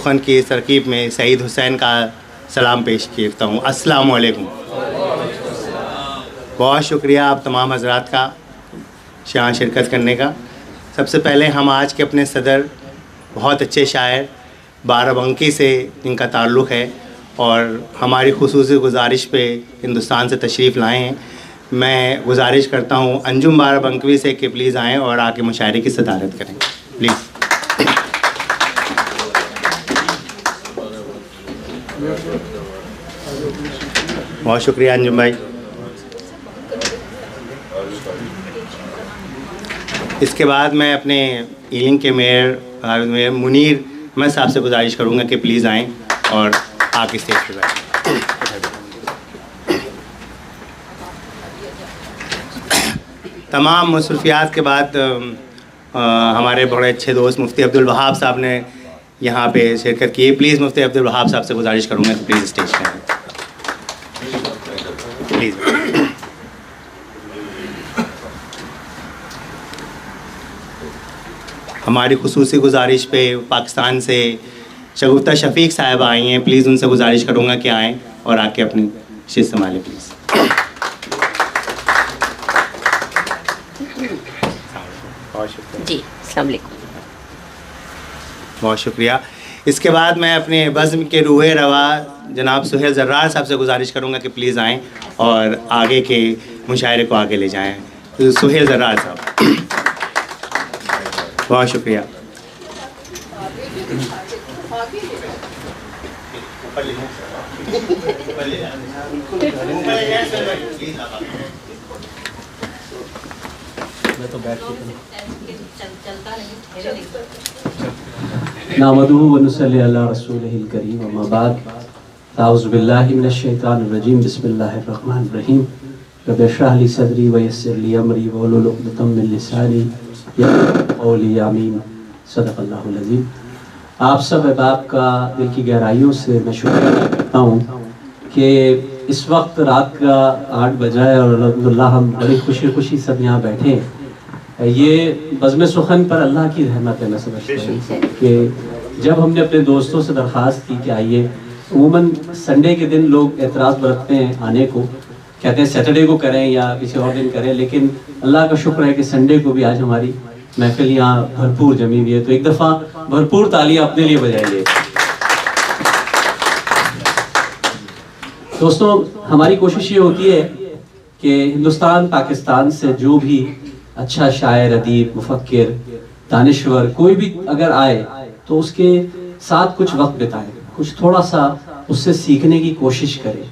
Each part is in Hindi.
सुखन की तरकीब में सईद हुसैन का सलाम पेश करता हूँ। अस्सलामु अलैकुम। बहुत शुक्रिया आप तमाम हज़रात का यहाँ शिरकत करने का। सबसे पहले हम आज के अपने सदर बहुत अच्छे शायर बाराबंकी से इनका ताल्लुक़ है और हमारी खुसूसी गुजारिश पे हिंदुस्तान से तशरीफ़ लाए हैं। मैं गुजारिश करता हूँ अंजुम बाराबंकवी से कि प्लीज़ आएँ और आके मुशायरे की सदारत करें प्लीज़। बहुत शुक्रिया अंजुम भाई। इसके बाद मैं अपने ईलिंग के मेयर मुनीर अहमद साहब से गुजारिश करूँगा कि प्लीज़ आएँ और आके स्टेज पे बैठें। तमाम मसरूफियात के बाद हमारे बड़े अच्छे दोस्त मुफ्ती अब्दुल वहाब साहब ने यहाँ पे शिरकत की। प्लीज़ मुफ्ती अब्दुल वहाब साहब से गुजारिश करूँगा कि प्लीज़ स्टेज पर आएँ प्लीज़। हमारी खुसूसी गुजारिश पे पाकिस्तान से शगुफ्ता शफीक साहब आई हैं। प्लीज़ उनसे गुजारिश करूँगा कि आएँ और आके अपनी शिस्त संभालें प्लीज़। जी अस्सलाम वालेकुम। बहुत शुक्रिया। इसके बाद मैं अपने बज़्म के रूहे रवा जनाब सुहेल ज़र्रार साहब से गुजारिश करूँगा कि प्लीज़ आएँ और आगे के मुशायरे को आगे ले जाएँ। सुहेल ज़र्रार साहब, बहुत शुक्रिया। नामदुहु व नुसल्ली अला रसूलिहिल करीम अम्मा बाद अऊज़ु बिल्लाहि मिनश शैतानिर रजीम बिस्मिल्लाहिर रहमानिर रहीम रब्बि इश्रह ली सदरी व यस्सिर ली अमरी वहलुल उक़दतम मिन लिसानी यफ़क़हू क़ौली आमीन सदक़ल्लाहुल अज़ीम। आप सब अहबाब का दिल की गहराइयों से मैं शुक्रिया करता हूँ कि इस वक्त रात का 8 बजा है और अल्हम्दुलिल्लाह हम बड़ी खुशी सब यहाँ बैठे हैं। ये बज़्म सुखन पर अल्लाह की रहमत है। मैं समझता हूँ कि जब हमने अपने दोस्तों से दरख्वास्त की कि आइए, अमूमन संडे के दिन लोग एतराज़ बरतते हैं आने को, कहते हैं सैटरडे को करें या किसी और दिन करें, लेकिन अल्लाह का शुक्र है कि संडे को भी आज हमारी महफिल यहाँ भरपूर जमी हुई है। तो एक दफ़ा भरपूर तालियां अपने लिए बजाइए। दोस्तों, हमारी कोशिश ये होती है कि हिंदुस्तान पाकिस्तान से जो भी अच्छा शायर, अदीब, मुफक्किर, दानिश्वर कोई भी अगर आए तो उसके साथ कुछ वक्त बिताएं, कुछ थोड़ा सा उससे सीखने की कोशिश करें,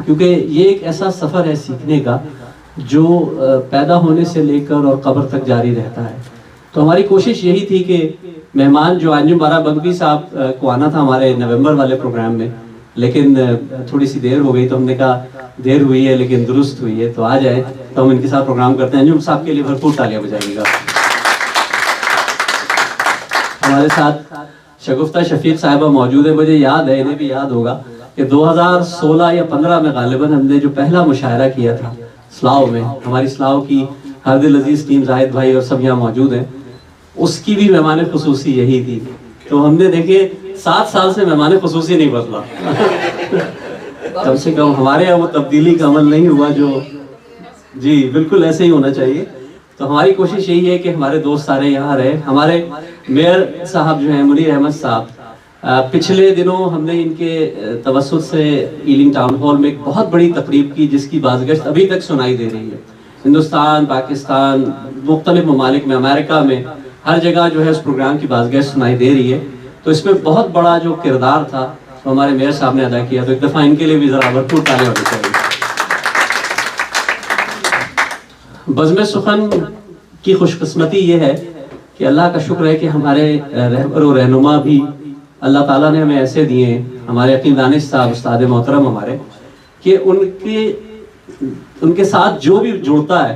क्योंकि ये एक ऐसा सफ़र है सीखने का जो पैदा होने से लेकर और कब्र तक जारी रहता है। तो हमारी कोशिश यही थी कि मेहमान जो अंजुम बाराबंकवी साहब को आना था हमारे नवंबर वाले प्रोग्राम में, लेकिन थोड़ी सी देर हो गई तो हमने कहा देर हुई है लेकिन दुरुस्त हुई है, तो आ जाए तो हम इनके साथ प्रोग्राम करते हैं। अंजुम साहब के लिए भरपूर तालियां बजाइएगा। हमारे साथ शगुफ्ता शफीक साहिबा मौजूद है। मुझे याद है, इन्हें भी याद होगा कि 2016 या 15 में गालिबन हमने जो पहला मुशायरा किया था इस्लाओ में, हमारी इस्लाओ की हरदिल अजीज टीम, जाहिद भाई और सब यहाँ मौजूद हैं, उसकी भी मेहमान खुसूसी यही थी। तो हमने देखे 7 साल से मेहमान खुसूसी नहीं बदला। कम से कम हमारे यहाँ वो तब्दीली का अमल नहीं हुआ जो, जी बिल्कुल ऐसे ही होना चाहिए। तो हमारी कोशिश यही है कि हमारे दोस्त सारे यहाँ रहे। हमारे मेयर साहब जो हैं मुनीर अहमद साहब, पिछले दिनों हमने इनके तवस्सुत से ईलिंग टाउन हॉल में एक बहुत बड़ी तकरीब की जिसकी बाज़गश्त अभी तक सुनाई दे रही है। हिंदुस्तान, पाकिस्तान, मुख्तलिफ ममालिक में, अमेरिका में, हर जगह जो है उस प्रोग्राम की बाज़गश्त सुनाई दे रही है। तो इसमें बहुत बड़ा जो किरदार था तो हमारे मेयर साहब ने अदा किया। तो एक दफ़ा इनके लिए भी ज़रा भरपूर तालियां होनी चाहिए। बज़्म सुखन की खुशकिस्मती ये है कि अल्लाह का शुक्र है कि हमारे रहबर और रहनुमा भी अल्लाह ताला ने हमें ऐसे दिए हैं, हमारे यकीन दानिश साहब उस्ताद मोहतरम हमारे, कि उनके साथ जो भी जुड़ता है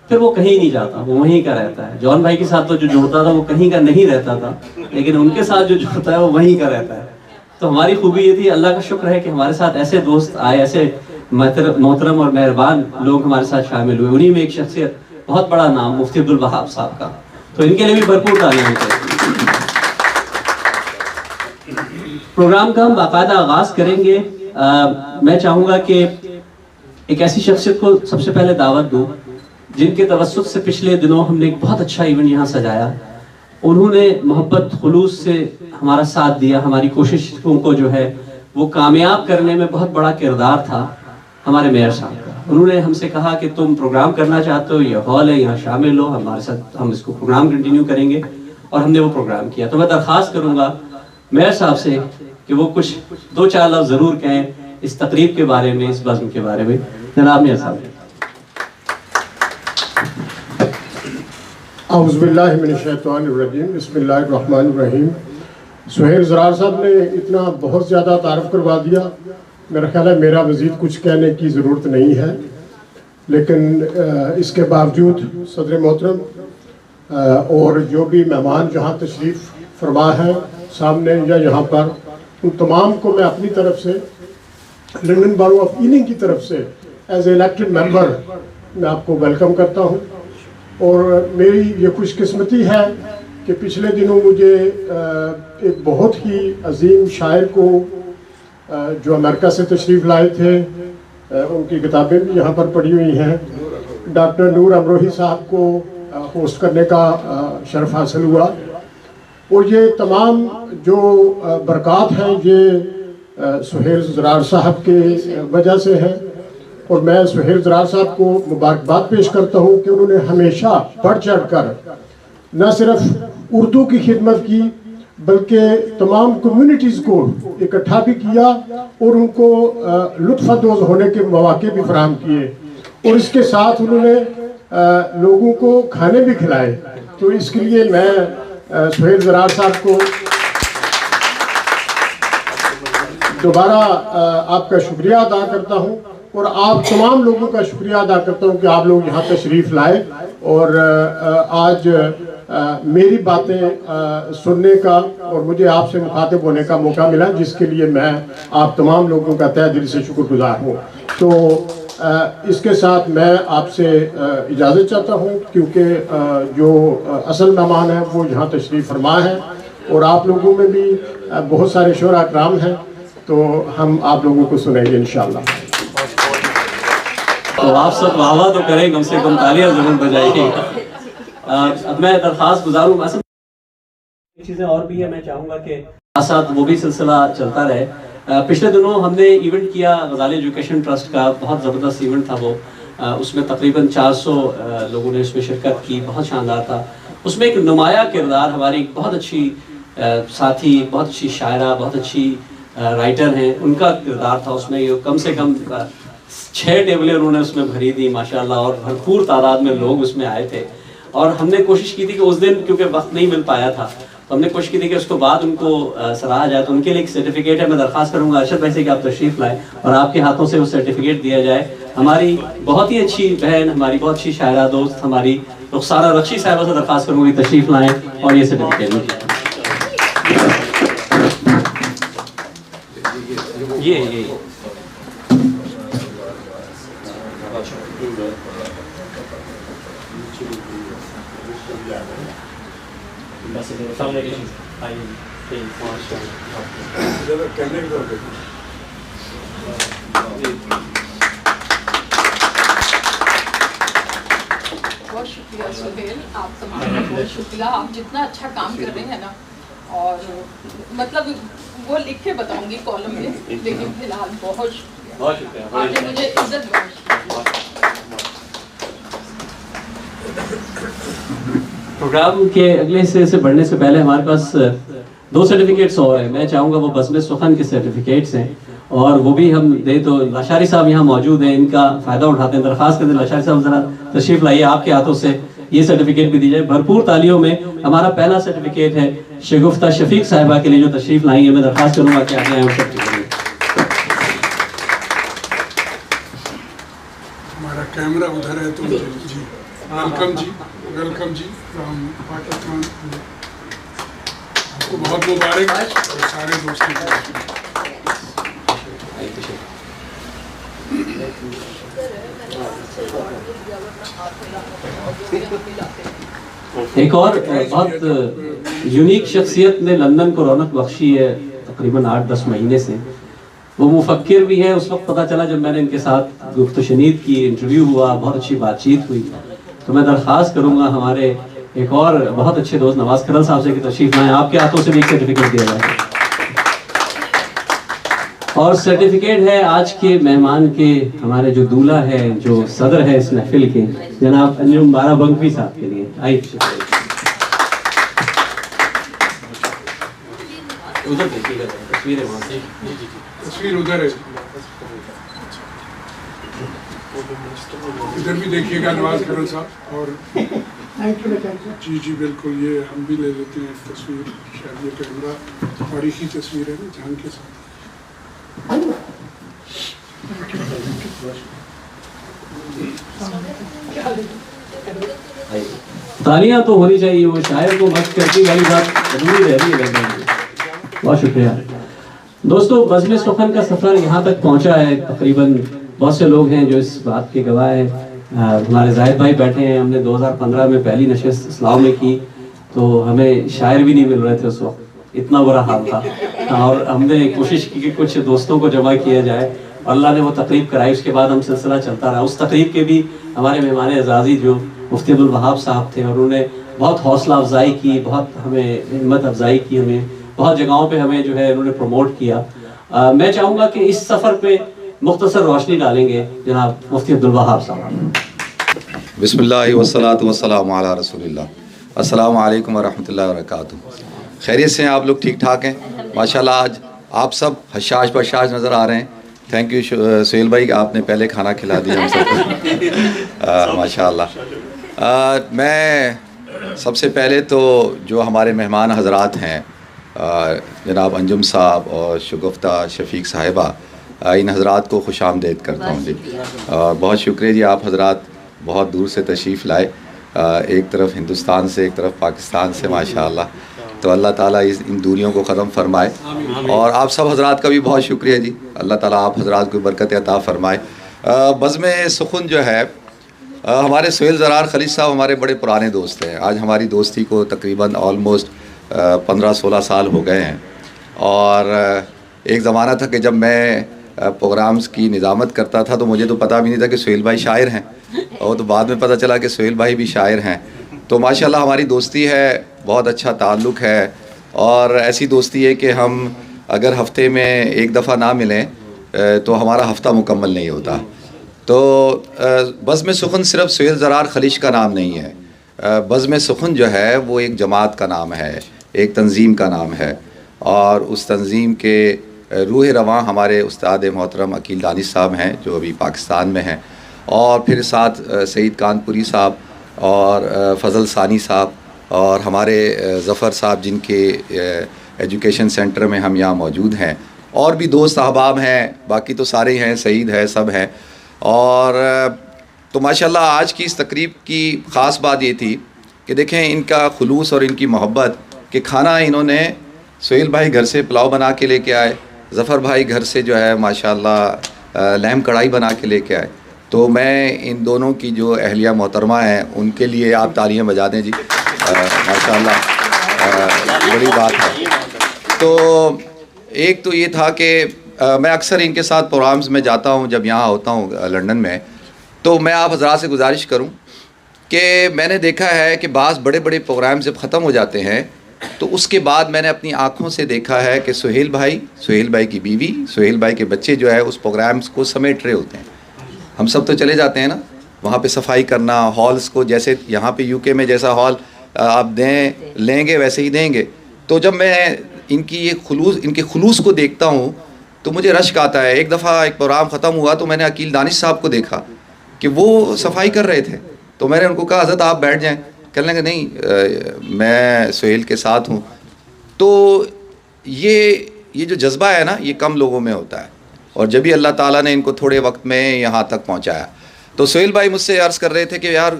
फिर वो कहीं नहीं जाता, वो वहीं का रहता है। जॉन भाई के साथ तो जो जुड़ता था वो कहीं का नहीं रहता था, लेकिन उनके साथ जो जुड़ता है वो वहीं का रहता है। तो हमारी खूबी ये थी, अल्लाह का शुक्र है कि हमारे साथ ऐसे दोस्त आए, ऐसे मोहतरम और मेहरबान लोग हमारे साथ शामिल हुए। उन्हीं में एक शख्सियत, बहुत बड़ा नाम, मुफ्ती अब्दुल वहाब साहब का। तो इनके लिए भी भरपूर तालियां चाहिए। प्रोग्राम का हम बाकायदा आगाज करेंगे। मैं चाहूँगा कि एक ऐसी शख्सियत को सबसे पहले दावत दूँ जिनके तवस्सुत से पिछले दिनों हमने एक बहुत अच्छा इवेंट यहाँ सजाया। उन्होंने मोहब्बत खुलूस से हमारा साथ दिया, हमारी कोशिशों को जो है वो कामयाब करने में बहुत बड़ा किरदार था हमारे मेयर साहब का। उन्होंने हमसे कहा कि तुम प्रोग्राम करना चाहते हो, ये हॉल है, यहाँ शामिल हो, हमारे साथ हम इसको प्रोग्राम कंटिन्यू करेंगे। और हमने वो प्रोग्राम किया। तो मैं दरख्वास्त करूँगा मेयर साहब से कि वो कुछ 2-4 लफ्ज़ ज़रूर कहें इस तकरीब के बारे में, इस बज़्म के बारे में। जनाब मेयर साहब। औज़ुबिल्लाहि मिनश्शैतानिर्रजीम, बिस्मिल्लाहिर्रहमानिर्रहीम। सुहेल ज़रार साहब ने इतना बहुत ज़्यादा तारफ़ करवा दिया, मेरा ख्याल है मेरा मज़ीद कुछ कहने की ज़रूरत नहीं है। लेकिन इसके बावजूद सदर मोहतरम और जो भी मेहमान जहाँ तशरीफ़ फरमा है सामने या यहाँ पर, उन तमाम को मैं अपनी तरफ से, लंदन बारो ऑफ ईलिंग की तरफ से एज इलेक्टेड मेंबर मैं आपको वेलकम करता हूँ। और मेरी ये खुशकिस्मती है कि पिछले दिनों मुझे एक बहुत ही अजीम शायर को जो अमेरिका से तशरीफ़ लाए थे, उनकी किताबें भी यहाँ पर पढ़ी हुई हैं, डॉक्टर नूर अमरोही साहब को होस्ट करने का शर्फ हासिल हुआ। और ये तमाम जो बरक़ात हैं ये सुहेल ज़रार साहब के वजह से है। और मैं सुहेल ज़रार साहब को मुबारकबाद पेश करता हूँ कि उन्होंने हमेशा बढ़ चढ़ कर न सिर्फ उर्दू की खिदमत की बल्कि तमाम कम्युनिटीज़ को इकट्ठा भी किया और उनको लुत्फ़अंदोज़ होने के मौके भी फराहम किए। और इसके साथ उन्होंने लोगों को खाने भी खिलाए। तो इसके लिए मैं सुहेल ज़रार साहब को दोबारा आपका शुक्रिया अदा करता हूँ और आप तमाम लोगों का शुक्रिया अदा करता हूँ कि आप लोग यहाँ तशरीफ़ लाए और आज मेरी बातें सुनने का और मुझे आपसे मुखातिब होने का मौका मिला, जिसके लिए मैं आप तमाम लोगों का तहे दिल से शुक्रगुजार हूँ। तो इसके साथ मैं आपसे इजाज़त चाहता हूँ क्योंकि जो असल मेहमान हैं वो यहाँ तशरीफ़ फरमा है और आप लोगों में भी बहुत सारे शोरा कराम हैं, तो हम आप लोगों को सुनेंगे इंशाअल्लाह। तो आप सब वाह तो करें, कम से कम तालियां जरूर बजाइएगा। अब मैं दरख्वास्त गुजारूँ, चीज़ें और भी है, मैं चाहूँगा कि साथ वो भी सिलसिला चलता रहे। पिछले दिनों हमने इवेंट किया गज़ाली एजुकेशन ट्रस्ट का, बहुत ज़बरदस्त इवेंट था वो। उसमें तकरीबन 400 लोगों ने उसमें शिरकत की, बहुत शानदार था। उसमें एक नुमाया किरदार हमारी एक बहुत अच्छी साथी, बहुत अच्छी शायरा, बहुत अच्छी राइटर हैं, उनका किरदार था उसमें। ये कम से कम 6 टेबलें उन्होंने उसमें भरी थी माशाल्लाह, और भरपूर तादाद में लोग उसमें आए थे। और हमने कोशिश की थी कि उस दिन क्योंकि वक्त नहीं मिल पाया था, तो हमने कोशिश की थी कि उसके बाद उनको सराहा जाए। तो उनके लिए एक सर्टिफिकेट है, मैं दरख्वास्त करूँगा अरशद भाई से कि आप तशरीफ़ लाएँ और आपके हाथों से वो सर्टिफिकेट दिया जाए। हमारी बहुत ही अच्छी बहन, हमारी बहुत अच्छी शायरा दोस्त, हमारी रुखसारा रक्षी साहिबा से दरख्वास्त करूँगी तशरीफ़ लाएँ और ये सर्टिफिकेट ये बहुत शुक्रिया सुहेल, आप तमाम का बहुत शुक्रिया। आप जितना अच्छा काम कर रहे हैं ना, और मतलब वो लिख के बताऊंगी कॉलम में, लेकिन फिलहाल बहुत शुक्रिया, आपने मुझे इज्जत दी। प्रोग्राम के अगले हिस्से से बढ़ने से पहले हमारे पास 2 सर्टिफिकेट्स और हैं। मैं चाहूँगा वो बज़्म सुखन के सर्टिफिकेट्स हैं और वो भी हम दे। तो लाशारी साहब यहाँ मौजूद हैं, इनका फ़ायदा उठाते हैं। दरख्वास्त करते हैं लाशारी साहब ज़रा तशरीफ़ लाइए, आपके हाथों से ये सर्टिफिकेट भी दी जाए भरपूर तालियों में। हमारा पहला सर्टिफिकेट है शगुफ्ता शफीक साहिबा के लिए जो तशरीफ़ लाई है। मैं दरख्वास्त करूँगा कि आगे आए सर्टिफिकेट। हमारा कैमरा उधर है तो जी वेलकम जी, वेलकम जी फ्रॉम पाकिस्तान। आपको बहुत मुबारक और सारे दोस्तों को। एक और बहुत यूनिक शख्सियत ने लंदन को रौनक बख्शी है तकरीबन 8-10 महीने से। वो मुफक्किर भी है, उस वक्त पता चला जब मैंने इनके साथ गुफ्तशनीद की, इंटरव्यू हुआ, बहुत अच्छी बातचीत हुई। तो मैं दरख्वास्त करूँगा हमारे एक और बहुत अच्छे दोस्त नवाज खरल साहब से कि तशरीफ लाएं, आपके हाथों से भी एक सर्टिफिकेट दिया जाए। और सर्टिफिकेट है आज के मेहमान के, हमारे जो दूल्हा है, जो सदर है इस महफिल के, जनाब अंजुम बाराबंकी साहब के लिए। आइए उधर देखिएगा, तस्वीरें वहाँ से, तस्वीर उधर है, इधर भी देखिएगा नवाज खरल साहब। और जी जी बिल्कुल, ये हम भी ले लेते हैं तस्वीर, शायद ये कैमरा तारीखी तस्वीर है ना, ध्यान के साथ। तालियां तो होनी चाहिए, वो शायर को मस्त करती वाली बात जरूरी रह रही है। बहुत शुक्रिया दोस्तों। बज़्म सुखन का सफ़र यहाँ तक पहुँचा है, तकरीबन बहुत से लोग हैं जो इस बात के गवाह हैं। हमारे जाहिद भाई बैठे हैं, हमने 2015 में पहली नशिस्त इस्लाम में की, तो हमें शायर भी नहीं मिल रहे थे उस वक्त, इतना बुरा हाल था। और हमने कोशिश की कि कुछ दोस्तों को जमा किया जाए, और अल्लाह ने वो तकरीब कराई। उसके बाद हम सिलसिला चलता रहा। उस तकरीब के भी हमारे मेहमान एजाज़ी जो मुफ्ती अब्दुल वहाब साहब थे, और उन्होंने बहुत हौसला अफजाई की, बहुत हमें हिम्मत अफजाई की, हमें बहुत जगहों पे हमें जो है उन्होंने प्रमोट किया। मैं चाहूँगा कि इस सफ़र पे मुख्तसर रोशनी डालेंगे जनाब मुफ्ती अब्दुल वहाब साहब। बिस्मिल्लाह वस्सलातु वस्सलामु अला रसूलिल्लाह। अस्सलामु अलैकुम वरहमतुल्लाहि वबरकातुहू। खैरियत से हैं आप लोग? ठीक ठाक हैं माशाल्लाह। आज आप सब हशाश बशाश नज़र आ रहे हैं। थैंक यू सुहेल भाई, आपने पहले खाना खिला दिया हम सबको माशाल्लाह। मैं सबसे पहले तो जो हमारे मेहमान हजरात हैं, जनाब अंजुम साहब और शगुफ्ता शफीक साहिबा, इन हजरात को खुश आमदेद करता हूँ जी। बहुत शुक्रिया जी, आप हजरात बहुत दूर से तशरीफ़ लाए, एक तरफ हिंदुस्तान से, एक तरफ पाकिस्तान से माशाअल्लाह। तो अल्लाह ताला इन दूरियों को ख़त्म फरमाए, और आप सब हजरात का भी बहुत शुक्रिया जी। अल्लाह ताला आप हजरात को बरकत अता फरमाए। बज़्म सुखन जो है, हमारे सुहेल ज़रार खलील साहब हमारे बड़े पुराने दोस्त हैं। आज हमारी दोस्ती को तकरीबन ऑलमोस्ट 15-16 साल हो गए हैं। और एक ज़माना था कि जब मैं प्रोग्राम्स की निज़ामत करता था तो मुझे तो पता भी नहीं था कि सुहेल भाई शायर हैं, और तो बाद में पता चला कि सुहेल भाई भी शायर हैं। तो माशाल्लाह हमारी दोस्ती है, बहुत अच्छा ताल्लुक़ है, और ऐसी दोस्ती है कि हम अगर हफ़्ते में एक दफ़ा ना मिलें तो हमारा हफ़्ता मुकम्मल नहीं होता। तो बज़्म सुखन सिर्फ सुहेल ज़रार खलीश का नाम नहीं है। बज़्म सुखन जो है वो एक जमात का नाम है, एक तंज़ीम का नाम है, और उस तंज़ीम के रूह रवां हमारे उस्ताद मोहतरम अकील दानिश साहब हैं जो अभी पाकिस्तान में हैं, और फिर साथ सईद कानपुरी साहब और फ़ज़ल सानी साहब और हमारे ज़फ़र साहब जिनके एजुकेशन सेंटर में हम यहाँ मौजूद हैं, और भी दोस्त अहबाब हैं, बाकी तो सारे हैं, सईद है, सब हैं। और तो माशाल्लाह आज की इस तकरीब की ख़ास बात ये थी कि देखें इनका खुलूस और इनकी मोहब्बत कि खाना इन्होंने सुहेल भाई घर से पुलाव बना के लेके आए, ज़फ़र भाई घर से जो है माशाल्लाह लैम कढ़ाई बना के लेके आए। तो मैं इन दोनों की जो अहलिया मोहतरमा हैं उनके लिए आप तालियां बजा दें जी, माशाल्लाह बड़ी बात है। तो एक तो ये था कि मैं अक्सर इनके साथ प्रोग्राम्स में जाता हूँ, जब यहाँ होता हूँ लंदन में, तो मैं आप हज़रात से गुजारिश करूँ कि मैंने देखा है कि बाज़ बड़े बड़े प्रोग्राम जब ख़त्म हो जाते हैं तो उसके बाद मैंने अपनी आँखों से देखा है कि सुहेल भाई की बीवी, सुहेल भाई के बच्चे जो है उस प्रोग्राम्स को समेट रहे होते हैं। हम सब तो चले जाते हैं ना वहाँ पे सफाई करना, हॉल्स को, जैसे यहाँ पे यूके में जैसा हॉल आप लेंगे वैसे ही देंगे। तो जब मैं इनके खुलूस को देखता हूँ तो मुझे रश्क आता है। एक दफ़ा एक प्रोग्राम ख़त्म हुआ तो मैंने अकील दानिश साहब को देखा कि वो सफाई कर रहे थे, तो मैंने उनको कहा हज़रत आप बैठ जाएं। कहने लगे नहीं मैं सुहेल के साथ हूँ। तो ये जो जज्बा है ना ये कम लोगों में होता है, और जब भी अल्लाह ताला ने इनको थोड़े वक्त में यहाँ तक पहुँचाया। तो सुहेल भाई मुझसे अर्ज़ कर रहे थे कि यार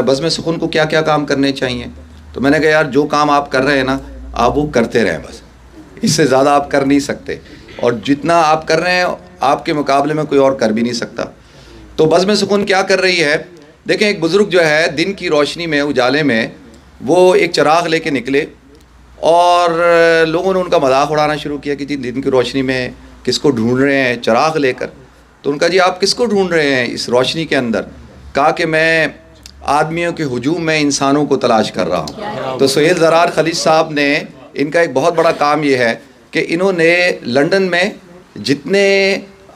बज़्म सुखन को क्या क्या काम करने चाहिए। तो मैंने कहा यार जो काम आप कर रहे हैं ना आप वो करते रहें, बस इससे ज़्यादा आप कर नहीं सकते, और जितना आप कर रहे हैं आपके मुकाबले में कोई और कर भी नहीं सकता। तो बज़्म सुखन क्या कर रही है, देखें एक बुज़ुर्ग जो है दिन की रोशनी में, उजाले में, वो एक चिराग लेके निकले और लोगों ने उनका मजाक उड़ाना शुरू किया कि जी दिन की रोशनी में किसको ढूंढ रहे हैं चिराग लेकर। तो उनका जी आप किसको ढूंढ रहे हैं इस रोशनी के अंदर? कहा कि मैं आदमियों के हुजूम में इंसानों को तलाश कर रहा हूँ। तो सुहेल ज़रार खलीज साहब ने, इनका एक बहुत बड़ा काम ये है कि इन्होंने लंदन में जितने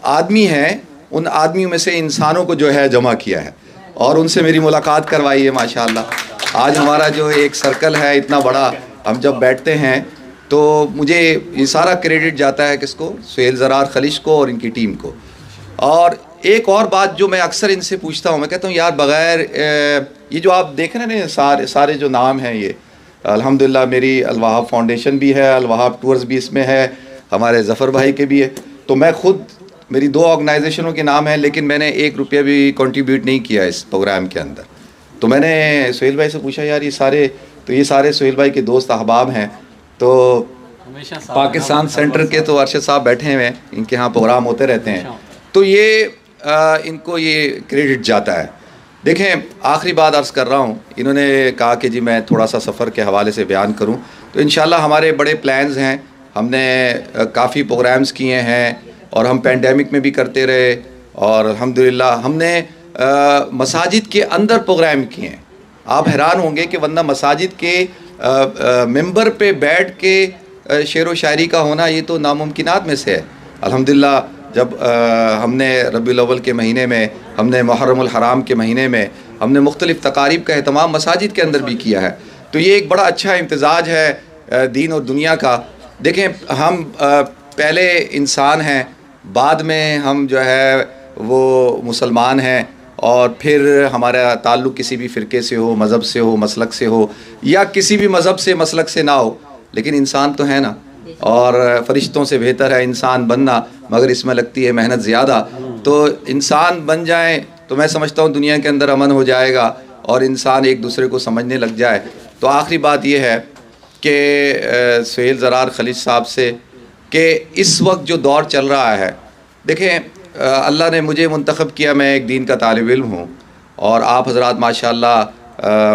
आदमी हैं उन आदमियों में से इंसानों को जो है जमा किया है और उनसे मेरी मुलाकात करवाई है माशाअल्लाह। आज हमारा जो एक सर्कल है इतना बड़ा, हम जब बैठते हैं तो मुझे ये सारा क्रेडिट जाता है किसको? सुहेल ज़रार खलीज को और इनकी टीम को। और एक और बात जो मैं अक्सर इनसे पूछता हूँ, मैं कहता हूँ यार बग़ैर ये जो आप देख रहे हैं ना सारे जो नाम हैं ये अल्हम्दुलिल्लाह मेरी अल-वहाब फाउंडेशन भी है, अल-वहाब टूर्स भी इसमें है, हमारे ज़फ़र भाई के भी है। तो मैं खुद, मेरी 2 ऑर्गेनाइजेशनों के नाम हैं लेकिन मैंने 1 रुपया भी कंट्रीब्यूट नहीं किया इस प्रोग्राम के अंदर। तो मैंने सुहेल भाई से पूछा यार ये सारे सुहेल भाई के दोस्त अहबाब हैं। तो पाकिस्तान सेंटर के तो अरशद साहब बैठे हुए हैं, इनके यहाँ प्रोग्राम होते रहते हैं, तो ये इनको ये क्रेडिट जाता है। देखें आखिरी बात अर्ज़ कर रहा हूँ, इन्होंने कहा कि जी मैं थोड़ा सा सफ़र के हवाले से बयान करूँ। तो इंशाल्लाह हमारे बड़े प्लान्स हैं, हमने काफ़ी प्रोग्राम्स किए हैं और हम पेंडेमिक में भी करते रहे और अल्हम्दुलिल्लाह हमने मसाजिद के अंदर प्रोग्राम किए हैं। आप हैरान होंगे कि वरना मसाजिद के मेंबर पे बैठ के शेर व शायरी का होना ये तो नामुमकिनात में से है। अल्हम्दुलिल्लाह जब हमने रबीउल अव्वल के महीने में, हमने मुहर्रमुल हराम के महीने में हमने मुख्तलिफ़ तकारीब का एहतमाम मसाजिद के अंदर भी किया है। तो ये एक बड़ा अच्छा इम्तिज़ाज है दीन और दुनिया का। देखें हम पहले इंसान हैं, बाद में हम जो है वो मुसलमान हैं और फिर हमारा ताल्लुक़ किसी भी फ़िरके से हो, मज़हब से हो, मसलक से हो या किसी भी मज़हब से मसलक से ना हो, लेकिन इंसान तो है ना। और फ़रिश्तों से बेहतर है इंसान बनना, मगर इसमें लगती है मेहनत ज़्यादा। तो इंसान बन जाएं तो मैं समझता हूँ दुनिया के अंदर अमन हो जाएगा और इंसान एक दूसरे को समझने लग जाए। तो आखिरी बात यह है कि सुहेल ज़रार खलीज साहब से कि इस वक्त जो दौर चल रहा है, देखें अल्लाह ने मुझे मुंतखब किया, मैं एक दीन का तालिब इल्म हूँ और आप हज़रात माशाअल्लाह,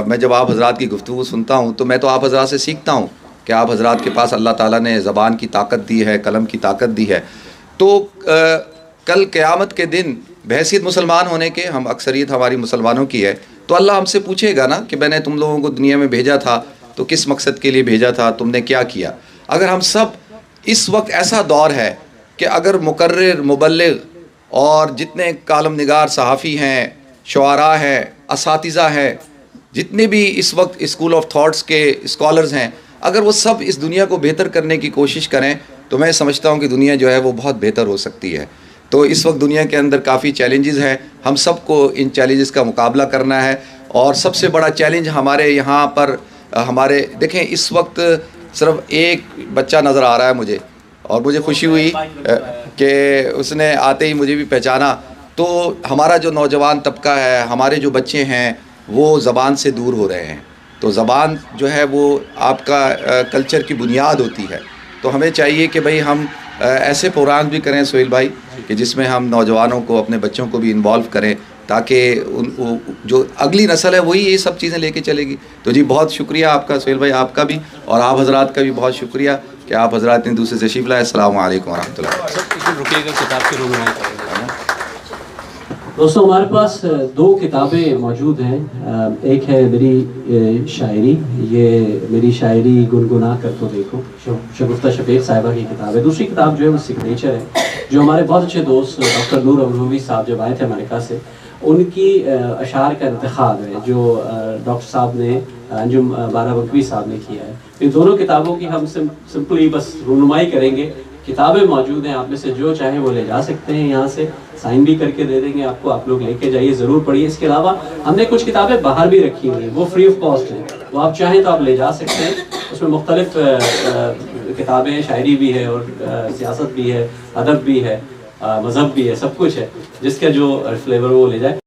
मैं जब आप हज़रात की गुफ्तगू सुनता हूँ तो मैं तो आप हज़रात से सीखता हूँ कि आप हज़रात के पास अल्लाह ताला ने ज़बान की ताकत दी है, कलम की ताकत दी है। तो कल क़यामत के दिन बहैसियत मुसलमान होने के, हम अक्सरियत हमारी मुसलमानों की है, तो अल्लाह हमसे पूछेगा ना कि मैंने तुम लोगों को दुनिया में भेजा था तो किस मकसद के लिए भेजा था, तुमने क्या किया। अगर हम सब, इस वक्त ऐसा दौर है कि अगर मुकर्रिर, मुबल्लिग और जितने कालम निगार सहाफ़ी हैं, शुआरा हैं, असातिज़ा हैं, जितने भी इस वक्त स्कूल ऑफ थॉट्स के स्कॉलर्स हैं, अगर वो सब इस दुनिया को बेहतर करने की कोशिश करें तो मैं समझता हूँ कि दुनिया जो है वो बहुत बेहतर हो सकती है। तो इस वक्त दुनिया के अंदर काफ़ी चैलेंजेस हैं, हम सबको इन चैलेंजेस का मुकाबला करना है। और सबसे बड़ा चैलेंज हमारे यहाँ पर हमारे, देखें इस वक्त सिर्फ एक बच्चा नज़र आ रहा है मुझे, और मुझे खुशी हुई कि उसने आते ही मुझे भी पहचाना। तो हमारा जो नौजवान तबका है, हमारे जो बच्चे हैं, वो ज़बान से दूर हो रहे हैं। तो ज़बान जो है वो आपका कल्चर की बुनियाद होती है। तो हमें चाहिए कि भाई हम ऐसे प्रोग्राम भी करें सुहेल भाई कि जिसमें हम नौजवानों को, अपने बच्चों को भी इन्वॉल्व करें, ताकि उन जो अगली नस्ल है वही ये सब चीज़ें लेके चलेगी। तो जी बहुत शुक्रिया आपका सुहेल भाई, आपका भी, और आप हज़रात का भी बहुत शुक्रिया कि आप हज़रात ने दूसरे तशरीफ़ लाए। अस्सलामु अलैकुम वरहमतुल्लाह। दोस्तों हमारे पास 2 किताबें मौजूद हैं। एक है मेरी शायरी, ये मेरी शायरी गुनगुना कर तो देखो, शगुफ्ता शफीक साहिबा की किताब है। दूसरी किताब जो है वो सिग्नेचर है, जो हमारे बहुत अच्छे दोस्त डॉक्टर नूर अमरूवी साहब जब आए थे अमेरिका से, उनकी अशार का इंतखाब है जो डॉक्टर साहब ने, अंजुम बाराबंकी साहब ने किया है। इन दोनों किताबों की हम सिंपली बस रुनुमाई करेंगे। किताबें मौजूद हैं, आप में से जो चाहे वो ले जा सकते हैं, यहाँ से साइन भी करके दे देंगे आपको, आप लोग लेके जाइए, ज़रूर पढ़िए। इसके अलावा हमने कुछ किताबें बाहर भी रखी हुई हैं, वो फ्री ऑफ कॉस्ट हैं, वो आप चाहें तो आप ले जा सकते हैं। उसमें मुख्तलिफ किताबें, शायरी भी है और सियासत भी है, अदब भी है, मज़हब भी है, सब कुछ है, जिसका जो फ्लेवर वो ले जाए।